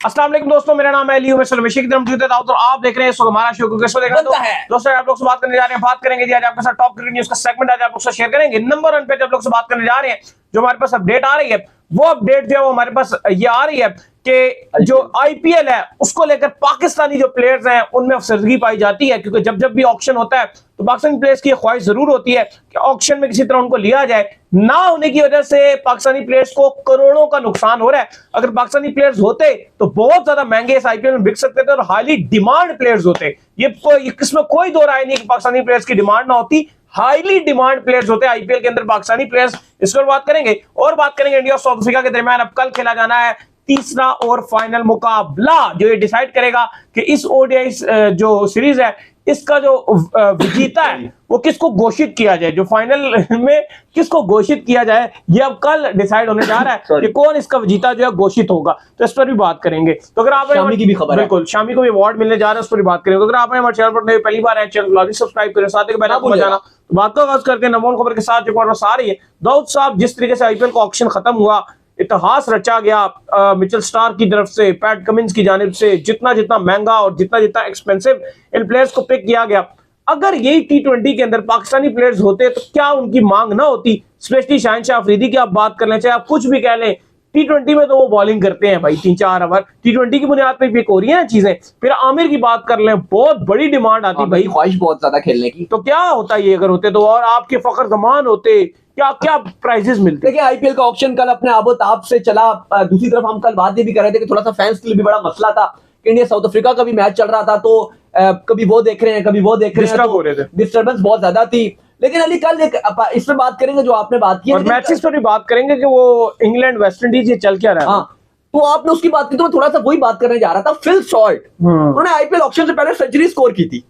अस्सलाम वालेकुम दोस्तों, मेरा नाम है अली, मैं की तरफ मौजूद है तो आप देख रहे हैं हमारा शो किसको देख रहे हैं दोस्तों। आप लोग से बात करने जा रहे हैं, बात करेंगे जी आज आपके साथ टॉप क्रिकेट न्यूज का सेगमेंट आज आप लोग से शेयर करेंगे। नंबर 1 पे जब लोग से बात करने जा रहे हैं, जो हमारे पास अपडेट आ रही है वो अपडेट जो है वो हमारे पास ये आ रही है कि जो आईपीएल है उसको लेकर पाकिस्तानी जो प्लेयर्स हैं उनमें अफसरदगी पाई जाती है, क्योंकि जब जब भी ऑक्शन होता है तो पाकिस्तानी प्लेयर्स की ख्वाहिश जरूर होती है कि ऑक्शन में किसी तरह उनको लिया जाए। ना होने की वजह से पाकिस्तानी प्लेयर्स को करोड़ों का नुकसान हो रहा है। अगर पाकिस्तानी प्लेयर्स होते तो बहुत ज्यादा महंगे इस आईपीएल में बिक सकते थे और हाईली डिमांड प्लेयर्स होते। ये इसमें कोई दो राय नहीं कि पाकिस्तानी प्लेयर्स की डिमांड ना होती, हाईली डिमांड प्लेयर्स होते हैं आईपीएल के अंदर पाकिस्तानी प्लेयर्स। इस पर बात करेंगे और बात करेंगे इंडिया और साउथ अफ्रीका के दरमियान अब कल खेला जाना है तीसरा और फाइनल मुकाबला, जो ये डिसाइड करेगा कि इस ओडीआई जो सीरीज है इसका जो विजेता है वो किसको घोषित किया जाए, जो फाइनल में किसको घोषित किया जाए ये अब कल डिसाइड होने जा रहा है कि कौन इसका विजेता जो है घोषित होगा। तो इस पर भी बात करेंगे। तो अगर आप शामी की भी खबर है, बिल्कुल शामी को भी अवार्ड मिलने जा रहा है, उस पर भी बात करेंगे। तो अगर आपने हमारे चैनल पर पहली बार है, चैनल को सब्सक्राइब करें, साथ ही बेल आइकन बजाना। तो बात को आगाज करके नंबर खबर के साथ जो खबर आ रही है, दाऊद साहब जिस तरीके से आईपीएल का ऑक्शन खत्म हुआ, इतिहास रचा गया मिचेल स्टार्क की तरफ से, पैट कमिंस की जानिब से, जितना जितना महंगा और जितना जितना एक्सपेंसिव इन प्लेयर्स को पिक किया गया। अगर यही टी20 के अंदर पाकिस्तानी प्लेयर्स होते तो क्या उनकी मांग ना होती, स्पेशली शाहिन शाह अफरीदी की आप बात कर लें, चाहे आप कुछ भी कह लें। टी20 में तो वो बॉलिंग करते हैं भाई 3-4 ओवर, टी20 की बुनियाद पे पिक हो रही है चीजें। फिर आमिर की बात कर लें, बहुत बड़ी डिमांड आती भाई, ख्वाहिश बहुत ज्यादा खेलने की। तो क्या होता ये अगर होते तो, और आपके फखर जमान होते, क्या क्या प्राइजेस मिलते। देखिए आईपीएल का ऑप्शन कल अपने आबोताब से चला। दूसरी तरफ हम कल बात ये भी कर रहे थे कि थोड़ा सा फैंस के लिए भी बड़ा मसला था। इंडिया साउथ अफ्रीका का भी मैच चल रहा था, तो कभी वो देख रहे हैं कभी वो देख रहे हैं, तो डिस्टर्बेंस बहुत ज्यादा थी। लेकिन अली कल इस पे बात करेंगे जो आपने बात की, और मैचेस पर भी बात करेंगे कि वो इंग्लैंड वेस्ट इंडीज ये चल क्या रहा है। हाँ, तो आपने उसकी बात की तो मैं थोड़ा सा वही बात करने जा रहा था। फिल सॉल्ट उन्होंने आईपीएल ऑक्शन से पहले सेंचुरी स्कोर की थी,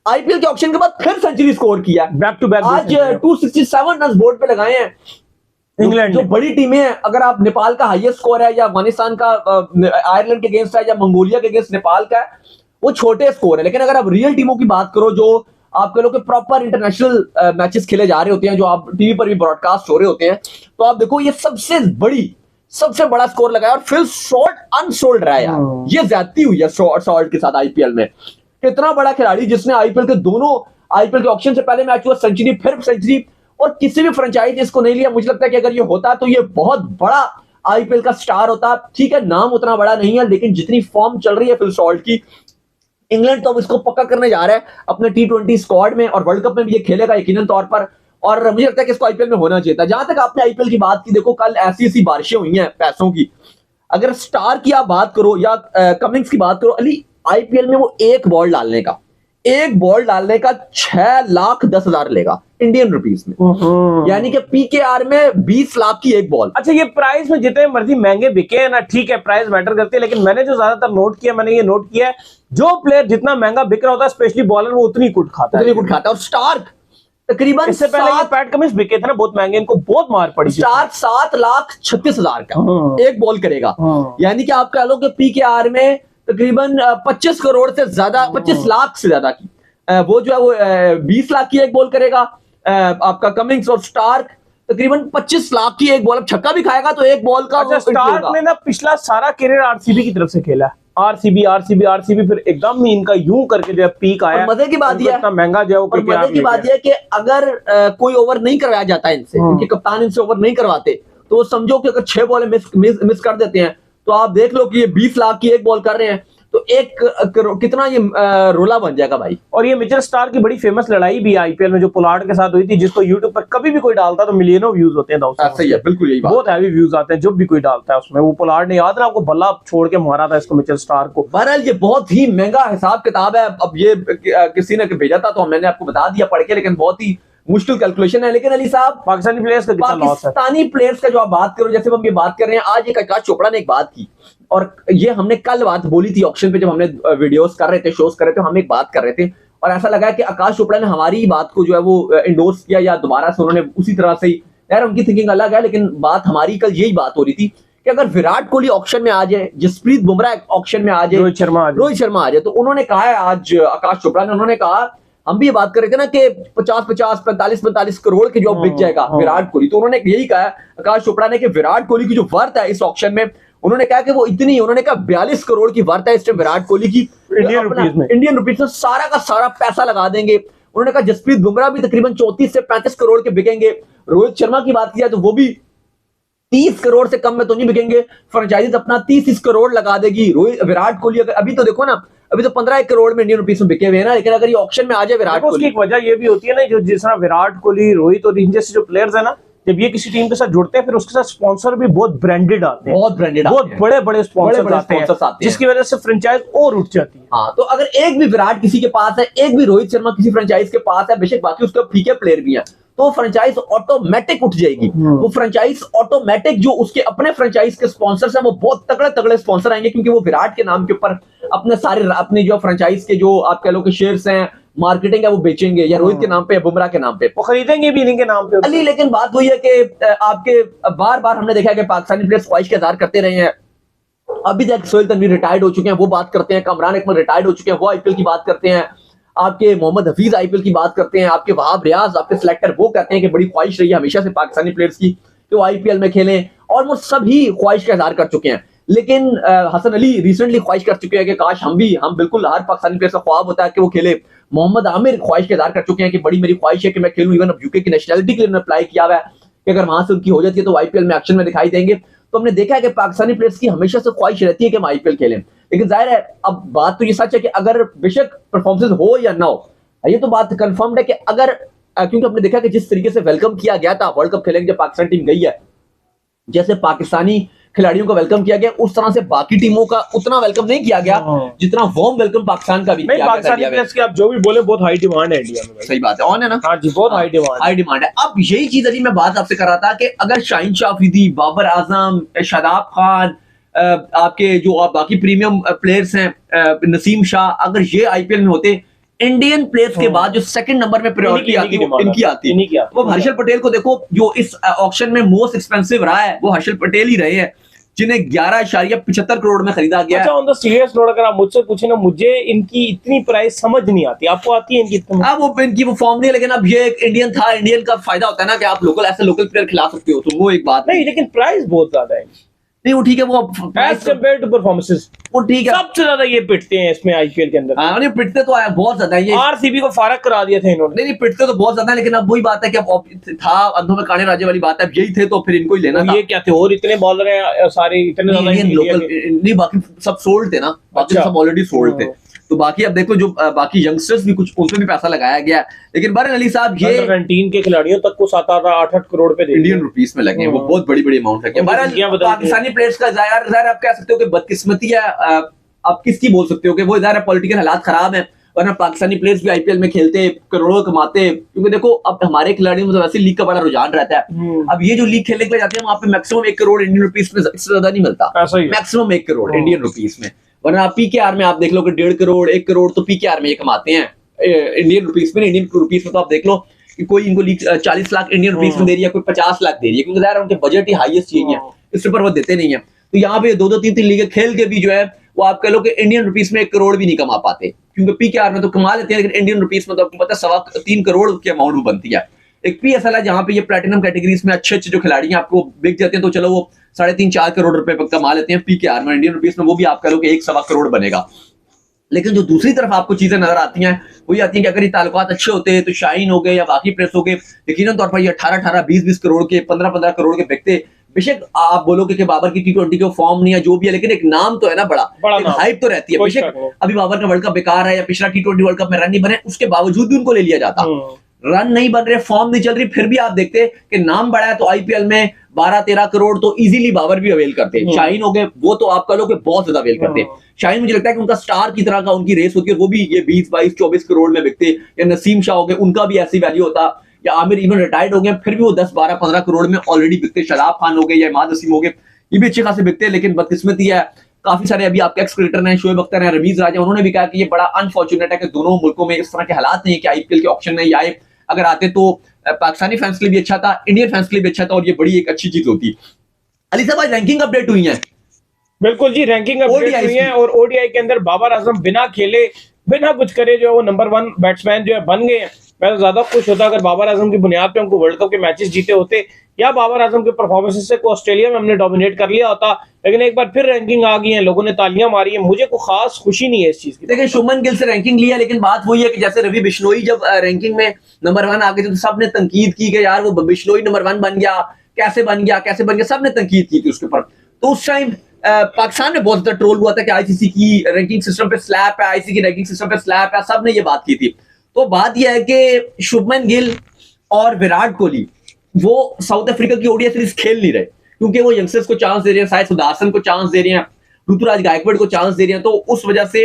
आईपीएल के ऑक्शन के बाद फिर सेंचुरी स्कोर किया, बैक टू बैक। आज 267 रन बोर्ड पे लगाए हैं इंग्लैंड। जो बड़ी टीमें हैं, अगर आप नेपाल का हाईएस्ट स्कोर है या अफगानिस्तान का आयरलैंड के अगेंस्ट है या मंगोलिया के अगेंस्ट नेपाल का है, वो छोटे स्कोर है। लेकिन अगर आप रियल टीमों की बात करो जो आप कह लो कि प्रॉपर इंटरनेशनल मैचेस खेले जा रहे होते हैं, जो आप टीवी पर भी ब्रॉडकास्ट हो रहे होते हैं, तो आप देखो ये सबसे बड़ा स्कोर लगाया और फिल सॉल्ट अनसोल्ड रहा है यार। ये ज्यादती हुई है सॉल्ट के साथ आईपीएल में। इतना बड़ा खिलाड़ी जिसने आईपीएल के दोनों आईपीएल के ऑक्शन से पहले मैच हुआ सेंचुरी, फिर सेंचुरी, और किसी भी फ्रेंचाइज इसको नहीं लिया। मुझे लगता है कि अगर ये होता तो ये बहुत बड़ा आईपीएल का स्टार होता। ठीक है, नाम उतना बड़ा नहीं है, लेकिन जितनी फॉर्म चल रही है फिल सॉल्ट की, इंग्लैंड तो अब इसको पक्का करने जा रहा है अपने टी20 स्क्वाड में, और वर्ल्ड कप में भी ये खेलेगा यकीनन तौर पर। और मुझे लगता है कि इसको आईपीएल में होना चाहिए था। जहां तक आपने आईपीएल की बात की, देखो कल ऐसी बारिशें हुई हैं पैसों की। अगर स्टार की आप बात करो या कमिंग्स की बात करो, अली आईपीएल में वो एक बॉल डालने का 6,10,000 लेगा इंडियन रुपीस में, यानी कि पीकेआर में 20 लाख की एक बॉल। अच्छा, ये प्राइस में जितने मर्जी महंगे बिके हैं ना, ठीक है प्राइस मैटर करती है, लेकिन मैंने जो ज्यादातर नोट किया, मैंने ये नोट किया है जो प्लेयर जितना महंगा बिक रहा होता है, स्पेशली बॉलर, वो उतनी कुट खाता है। और स्टार्क तकरीबन, इससे पहले ये पैट कमिंस बिके थे ना बहुत महंगे, इनको बहुत मार पड़ी। स्टार्क 7,36,000 का एक बॉल करेगा, यानी कि आप कह लो कि पीकेआर में तकरीबन 25 करोड़ से ज्यादा, 25 लाख से ज्यादा की वो जो है वो 20 लाख की एक बॉल करेगा आपका कमिंग्स। और स्टार्क तकरीबन 25 लाख की एक बॉल, अब छक्का भी खाएगा तो एक बॉल का। अच्छा, स्टार्क ने ना पिछला सारा करियर आरसीबी की तरफ से खेला है, आरसीबी फिर एकदम ही इनका यूं करके जो है पीक आया। मजे की बात यह है, महंगा जो है वो मजे की बात यह है कि अगर कोई ओवर नहीं करवाया जाता इनसे, क्योंकि कप्तान इनसे ओवर नहीं करवाते, तो समझो कि अगर 6 बॉल मिस कर देते हैं, तो आप देख लो कि ये 20 लाख की एक बॉल कर रहे हैं, तो एक कितना ये रोला बन जाएगा भाई। और ये मिचेल स्टार्क की बड़ी फेमस लड़ाई भी आईपीएल में जो पोलार्ड के साथ हुई थी, जिसको यूट्यूब पर कभी भी कोई डालता तो मिलियनों व्यूज होते हैं। सही है, बिल्कुल यही बात, बहुत हैवी व्यूज आते हैं जब भी कोई डालता है उसमें। वो पोलार्ड ने, याद है आपको, भला छोड़ के मारा था इसको मिचेल स्टार्क को। बहरहाल ये बहुत ही महंगा हिसाब किताब है। अब ये किसी ने भेजा था तो मैंने आपको बता दिया पढ़ के, लेकिन बहुत ही मुश्किल कैलकुलेशन है। लेकिन अली साहब, पाकिस्तानी प्लेयर्स का कितना लॉस है? पाकिस्तानी प्लेयर्स का जो आप बात करो, जैसे हम ये बात कर रहे हैं, आज एक आकाश चोपड़ा ने एक बात की, और ये हमने कल बात बोली थी ऑक्शन पे, जब हमने वीडियोस कर रहे थे, शोज कर रहे थे, हम एक बात कर रहे थे, और ऐसा लगा कि आकाश चोपड़ा ने हमारी बात को जो है वो इंडोर्स किया, या दोबारा से उन्होंने उसी तरह से, यार उनकी थिंकिंग अलग है, लेकिन बात हमारी कल यही बात हो रही थी कि अगर विराट कोहली ऑक्शन में आ जाए, जसप्रीत बुमराह ऑक्शन में आ जाए, रोहित शर्मा आ जाए, तो उन्होंने कहा है आज आकाश चोपड़ा ने, उन्होंने कहा, हम भी ये बात कर रहे थे ना कि 50-50, 45-45 करोड़ के जो बिक जाएगा विराट कोहली, तो उन्होंने यही कहा आकाश चोपड़ा ने कि विराट कोहली की जो वर्थ है इस ऑक्शन में उन्होंने कहा कि वो इतनी, उन्होंने कहा 42 करोड़ की वर्थ है इस टाइम विराट कोहली की इंडियन रुपीज में, सारा का सारा पैसा लगा देंगे। उन्होंने कहा जसप्रीत बुमराह भी तकरीबन 34 से 35 करोड़ के बिकेंगे। रोहित शर्मा की बात किया तो वो भी 30 करोड़ से कम में तो नहीं बिकेंगे, फ्रेंचाइजीज अपना 30 करोड़ लगा देगी। रोहित, विराट कोहली अगर अभी तो देखो ना, अभी तो 15 करोड़ में इंडियन रुपीस में बिके हुए हैं ना, लेकिन अगर ये ऑक्शन में आ जाए विराट कोहली, उसकी एक वजह ये भी होती है ना, जो जिस तरह विराट कोहली, रोहित और इन जैसे जो प्लेयर्स है ना, जब ये किसी टीम के साथ जुड़ते हैं फिर उसके साथ स्पॉन्सर भी बहुत ब्रांडेड आते हैं, बहुत ब्रांडेड, बहुत बड़े बड़े स्पॉन्सर आते हैं, जिसकी वजह से फ्रेंचाइज और उठ जाती है। हाँ, तो अगर एक भी विराट किसी के पास है, एक भी रोहित शर्मा किसी फ्रेंचाइज के पास है, बेशक बाकी उसके फीके प्लेयर भी हैं, तो फ्रेंचाइज ऑटोमेटिक उठ जाएगी। वो फ्रेंचाइज ऑटोमेटिक, जो उसके अपने फ्रेंचाइज के स्पॉन्सर्स हैं वो बहुत तगड़े तगड़े स्पॉन्सर आएंगे, क्योंकि वो विराट के नाम के ऊपर अपने सारे अपने जो फ्रेंचाइज के जो आप कह लो कि शेयर्स हैं, मार्केटिंग है, वो बेचेंगे, या रोहित के नाम पे या बुमराह के नाम पे, वो खरीदेंगे भी इन्हीं के नाम पे अली। लेकिन बात वही है कि आपके बार बार हमने देखा है कि पाकिस्तानी प्लेयर्स ख्वाहिश का इज़हार करते रहे हैं। अभी तक सोहेल तनवीर रिटायर्ड हो चुके हैं, वो बात करते हैं, कमरान अकमल रिटायर्ड हो चुके हैं, वो आईपीएल की बात करते हैं, आपके मोहम्मद हफीज आईपीएल की बात करते हैं, आपके वहाब रियाज आपके सिलेक्टर वो कहते हैं कि बड़ी ख्वाहिश रही है हमेशा से पाकिस्तानी प्लेयर्स की कि वो आईपीएल में खेलें, और वो सभी ख्वाहिश का इज़हार कर चुके हैं। लेकिन हसन अली रिसेंटली ख्वाहिश कर चुके हैं कि काश हम बिल्कुल, हर पाकिस्तानी प्लेयर का ख्वाब होता है कि वो खेले। मोहम्मद आमिर ख्वाहिश का इज़हार कर चुके हैं कि बड़ी मेरी ख्वाहिश है कि मैं खेलूं, इवन अब यूके की नेशनलिटी के लिए अप्लाई किया हुआ है कि अगर वहां से उनकी हो जाती है तो आईपीएल में एक्शन में दिखाई देंगे। तो हमने देखा है कि पाकिस्तानी प्लेयर्स की हमेशा से ख्वाहिश रहती है कि हम आईपीएल खेलें, लेकिन जाहिर है अब बात तो ये सच है कि अगर बेशक परफॉर्मेंस हो या ना हो, ये तो बात कंफर्म्ड है कि अगर, क्योंकि हमने देखा कि जिस तरीके से वेलकम किया गया था वर्ल्ड कप खेलेंगे जब पाकिस्तान टीम गई है, जैसे पाकिस्तानी खिलाड़ियों का वेलकम किया गया, उस तरह से बाकी टीमों का उतना वेलकम नहीं किया गया जितना वार्म वेलकम पाकिस्तान का भी किया गया। पाकिस्तानी प्लेयर्स की आप जो भी बोले, बहुत हाई डिमांड है इंडिया में। सही बात है, ऑन है ना? हाँ जी, बहुत हाई डिमांड है। अब यही चीज अभी मैं बात आपसे कर रहा था कि अगर शाहीन शाह अफरीदी, बाबर आजम, शादाब खान, आपके जो बाकी प्रीमियम प्लेयर्स हैं, नसीम शाह, अगर ये आईपीएल में होते, इंडियन प्लेयर्स के बाद जो सेकंड नंबर में प्रायोरिटी आती है इनकी आती है। वो हर्षल पटेल को देखो, जो इस ऑक्शन में मोस्ट एक्सपेंसिव रहा है वो हर्षल पटेल ही रहे हैं, जिन्हें 11.75 करोड़ में खरीदा गया। अच्छा, ऑन द सीरियस नोट अगर आप मुझसे पूछे ना, मुझे इनकी इतनी प्राइस समझ नहीं आती। आपको आती है इनकी? वो इनकी वो फॉर्म नहीं, लेकिन अब ये एक इंडियन था, इंडियन का फायदा होता है ना कि आप लोकल प्लेयर खिला सकते हो, तो वो एक बात नहीं, लेकिन प्राइस बहुत ज्यादा है। नहीं वो ठीक है, वो एज कंपेयर टू परफॉर्मेंसेस वो ठीक है, सबसे ज्यादा ये पिटते हैं इसमें आईपीएल के अंदर। हाँ, पिटते तो बहुत ज्यादा है, ये आरसीबी को फारग करा दिया था इन्होंने। नहीं पिटते तो बहुत ज्यादा है, लेकिन अब वही बात है कि अब था अंधों में काने राजे वाली बात है, अब यही थे तो फिर इनको ही लेना था। ये क्या थे, और इतने बॉलर हैं सारे, इतने ज्यादा लोकल नहीं, बाकी सब सोल्ड थे ना, बाकी सब ऑलरेडी सोल्ड थे। तो बाकी अब देखो जो बाकी यंगस्टर्स भी कुछ, उन पे भी पैसा लगाया गया, लेकिन बहरहाल अली साहब ये 19 के खिलाड़ियों तक को 7-8 करोड़ पे इंडियन रुपीस में लगे, वो बहुत बड़ी अमाउंट है। बहरहाल पाकिस्तानी प्लेयर्स का जाहिर आप कह सकते हो कि बदकिस्मती है, आप किसकी बोल सकते हो कि वो जाहिर पॉलिटिकल हालात खराब है, वरना पाकिस्तानी प्लेयर्स भी आईपीएल में खेलते, करोड़ों कमाते। क्योंकि देखो अब हमारे खिलाड़ियों में तो वैसे लीग का बड़ा रुझान रहता है, अब ये जो लीग खेलने के लिए जाते हैं वहां पे मैक्सिमम 1 करोड़ इंडियन रुपीस में, इससे ज्यादा नहीं मिलता, मैक्सिमम 1 करोड़ इंडियन रुपीस में। वरना आप पीकेआर में आप देख लो कि 1.5 करोड़ 1 करोड़ तो पीकेआर में ये कमाते हैं इंडियन रुपीस में। इंडियन रुपीस में तो आप देख लो कि कोई इनको लीग 40 लाख इंडियन रुपीस में दे रही है, कोई 50 लाख दे रही है, क्योंकि उनके बजट ही हाईएस्ट चाहिए, इससे ऊपर वो देते नहीं है। तो यहाँ पे 2-2 3-3 लीगें खेल के भी जो है वो आप कह लो कि इंडियन रुपीस में 1 करोड़ भी नहीं कमा पाते, क्योंकि पीकेआर में तो कमा लेते हैं, लेकिन इंडियन रुपीस में तो आपको पता है 3.25 करोड़ की अमाउंट बनती है। एक पीएसएल है जहां पे ये प्लेटिनम कैटेगरीज में अच्छे जो खिलाड़ी हैं आपको बिक जाते हैं, तो चलो वो 3.5-4 करोड़ रुपए कमा लेते हैं पीकेआर में। इंडियन रुपीस में वो भी आप कह लो कि 1-1.25 करोड़ बनेगा। लेकिन जो दूसरी तरफ आपको चीजें नजर आती हैं वो ये आती है कि अगर ये ताल्लुकात अच्छे होते तो शाहीन हो गए या बाकी प्लेयर्स हो गए, यकीनन तौर पर ये 18-18, 20-20 करोड़ के, 15-15 करोड़ के बिकते। बेशक आप बोलोगे कि बाबर की T20 के फॉर्म नहीं है, जो भी है, लेकिन एक नाम तो है ना, बड़ा हाइप तो रहती है। बेशक अभी बाबर का वर्ल्ड कप बेकार है या पिछला T20 वर्ल्ड कप में रन नहीं बने, उसके बावजूद भी उनको ले लिया जाता। रन नहीं बन रहे, फॉर्म नहीं चल रही, फिर भी आप देखते कि नाम बड़ा है तो आईपीएल में 12-13 करोड़ तो इजीली बाबर भी अवेल करते। शाहीन हो गए, वो तो आप कह लो कि बहुत ज्यादा अवेल करते। शाहीन मुझे लगता है कि उनका स्टार की तरह का उनकी रेस होती है, वो भी ये 20-22-24 करोड़ में बिकते। या नसीम शाह हो गए, उनका भी ऐसी वैल्यू होता। या आमिर इवन रिटायर्ड हो गए, फिर भी वो 10-12-15 करोड़ में ऑलरेडी बिकते। शराब खान हो गए या इमाद वसीम हो गए, ये भी अच्छे खासे बिकते। लेकिन बदकिस्मती है, काफी सारे अभी आपके एक्स क्रिकेटर हैं, शोएब अख्तर हैं, रमीज राजा, उन्होंने भी कहा कि ये बड़ा अनफॉर्चुनेट है कि दोनों मुल्कों में इस तरह के हालात नहीं है कि आईपीएल के ऑप्शन नहीं आए। अगर आते तो पाकिस्तानी फैंस के लिए भी अच्छा था, इंडियन फैंस के लिए भी अच्छा था, और ये बड़ी एक अच्छी चीज होती। अली साहब आज रैंकिंग अपडेट हुई है। बिल्कुल जी, रैंकिंग अपडेट हुई है, और ओडीआई के अंदर बाबर आजम बिना खेले, बिना कुछ करे जो है वो नंबर 1 बैट्समैन जो है बन गए हैं। मैं तो ज्यादा खुश होता अगर बाबर आजम की बुनियाद पे उनको वर्ल्ड कप के मैचेस जीते होते, या बाबर आजम के परफॉर्मेंस से को ऑस्ट्रेलिया में हमने डोमिनेट कर लिया होता, लेकिन एक बार फिर रैंकिंग आ गई है, लोगों ने तालियां मारी है, मुझे कोई खास खुशी नहीं है इस चीज की। देखिए शुभमन गिल से रैंकिंग लिया, लेकिन बात वही है कि जैसे रवि बिश्नोई जब रैंकिंग में नंबर 1 आ गए थे तो सबने तनकीद की कि यार वो बिश्नोई नंबर 1 बन गया, कैसे बन गया, सबने तनकीद की थी उसके ऊपर। तो उस टाइम पाकिस्तान में बहुत ज्यादा ट्रोल हुआ था कि आईसीसी की रैंकिंग सिस्टम पे स्लैप है, आईसीसी की रैंकिंग सिस्टम पे स्लैप है, सबने ये बात की थी। तो बात यह है कि शुभमन गिल और विराट कोहली वो साउथ अफ्रीका की ओडीआई सीरीज खेल नहीं रहे, क्योंकि वो यंगस्टर्स को चांस दे रहे हैं, साइद सुदर्शन को चांस दे रहे हैं, ऋतुराज गायकवाड़ को चांस दे रहे हैं, तो उस वजह से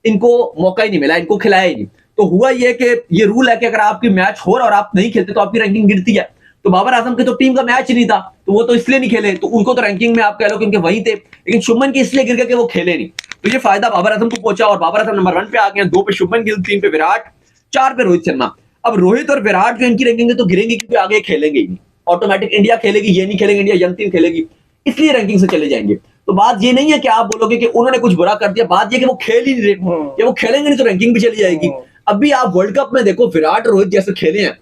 इनको मौका ही नहीं मिला, इनको खिलाया ही नहीं। तो हुआ ये कि ये रूल है कि अगर आपकी मैच हो रहा और आप नहीं खेलते तो आपकी रैंकिंग गिरती है। तो बाबर आजम की तो टीम का मैच ही नहीं था, तो वो तो इसलिए नहीं खेले, तो उनको तो रैंकिंग में आप कह लो कि उनके वहीं थे, लेकिन शुभमन की इसलिए गिर गया कि वो खेले नहीं। तो ये फायदा बाबर आजम को पहुंचा और बाबर आजम नंबर 1 पे आ गए, 2 पे शुभमन गिल, 3 पे विराट, 4 पे रोहित शर्मा। अब रोहित और विराट जो इनकी रैंकिंग है तो गिरेंगे, क्योंकि आगे खेलेंगे ही नहीं, ऑटोमेटिक इंडिया खेलेगी, ये नहीं खेलेंगे, इंडिया यंग टीम खेलेगी, इसलिए रैंकिंग से चले जाएंगे। तो बात ये नहीं है कि आप बोलोगे कि उन्होंने कुछ बुरा कर दिया, बात ये कि वो खेल ही नहीं रहे, कि वो खेलेंगे नहीं तो रैंकिंग भी चली जाएगी। अभी आप वर्ल्ड कप में देखो, विराट और रोहित जैसे खेले हैं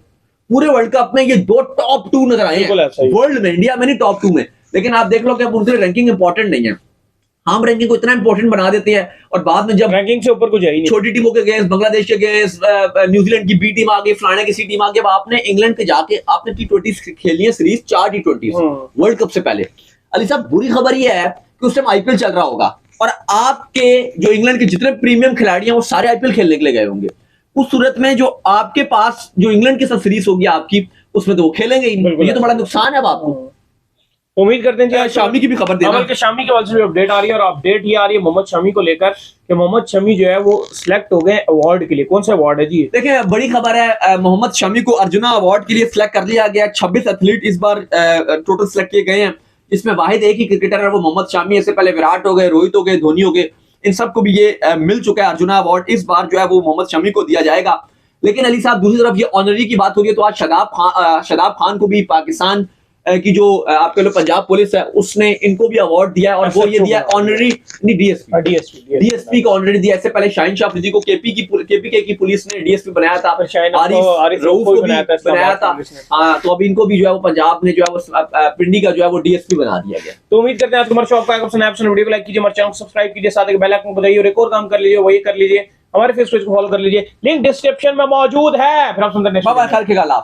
पूरे वर्ल्ड कप में, ये 2 टॉप 2 नजर आए हैं वर्ल्ड में, इंडिया में नहीं टॉप 2 में, लेकिन आप देख लो कि अब उनके लिए रैंकिंग इंपॉर्टेंट नहीं है। हम रैंकिंग को इतना इंपॉर्टेंट बना देते हैं और बाद में जब रैंकिंग से ऊपर कुछ है ही नहीं, छोटी टीमों के अगेंस्ट, बांग्लादेश के अगेंस्ट, न्यूजीलैंड की बी टीम आ गई, फलाने की सी टीम आ गई, अब आपने इंग्लैंड पे जाके आपने T20 खेली है सीरीज, 4 T20 वर्ल्ड कप से पहले। अली साहब बुरी खबर ये है कि उस टाइम आईपीएल चल रहा होगा और आपके जो इंग्लैंड के जितने प्रीमियम खिलाड़ी हैं वो सारे आईपीएल खेलने के लिए गए होंगे। उस सूरत में जो आपके पास जो इंग्लैंड के साथ सीरीज होगी आपकी, उसमें तो वो खेलेंगे ही, ये तो बड़ा नुकसान है अब आपको। उम्मीद करते हैं कि शामी की भी खबर देना, के शामी के वाले से भी अपडेट आ रही है, और अपडेट ये आ रही है मोहम्मद शमी को लेकर कि मोहम्मद शमी जो है वो सिलेक्ट हो गए अवार्ड के लिए। कौन सा अवार्ड है जी? देखिए बड़ी खबर है, मोहम्मद शमी को अर्जुना अवार्ड के लिए सिलेक्ट कर लिया गया। 26 एथलीट इस बार टोटल सिलेक्ट किए गए हैं, इसमें वाहिद एक ही क्रिकेटर है वो मोहम्मद शमी। इससे पहले विराट हो गए, रोहित हो गए, धोनी हो गए, इन सबको भी ये मिल चुका है अर्जुना अवार्ड। इस बार जो है वो मोहम्मद शमी को दिया जाएगा। लेकिन अली साहब दूसरी तरफ ये ऑनरी की बात हो रही है, तो आज शादाब खान को भी पाकिस्तान की जो आप कह लो पंजाब पुलिस है उसने इनको भी अवार्ड दिया है, और वो ये दिया ऑनरी डीएसपी का ऑनरी दिया। इससे पहले शाहीन शाह अफरीदी को केपीके की पुलिस ने डीएसपी बनाया था, आरिफ रऊफ को भी बनाया था। तो अब इनको भी जो है वो पंजाब ने जो है वो पिंडी का जो है वो डीएसपी बना दिया गया। तो उम्मीद करते हैं तुम्हारे शौक का वीडियो को लाइक कीजिए, हमारे चैनल को सब्सक्राइब कीजिए, साथ ही बेल आइकन को दबाइए और एक और काम कर लीजिए, वही कर लीजिए, हमारे फेसबुक को फॉलो कर लीजिए, लिंक डिस्क्रिप्शन में मौजूद है। फिर आप सुनते हैं।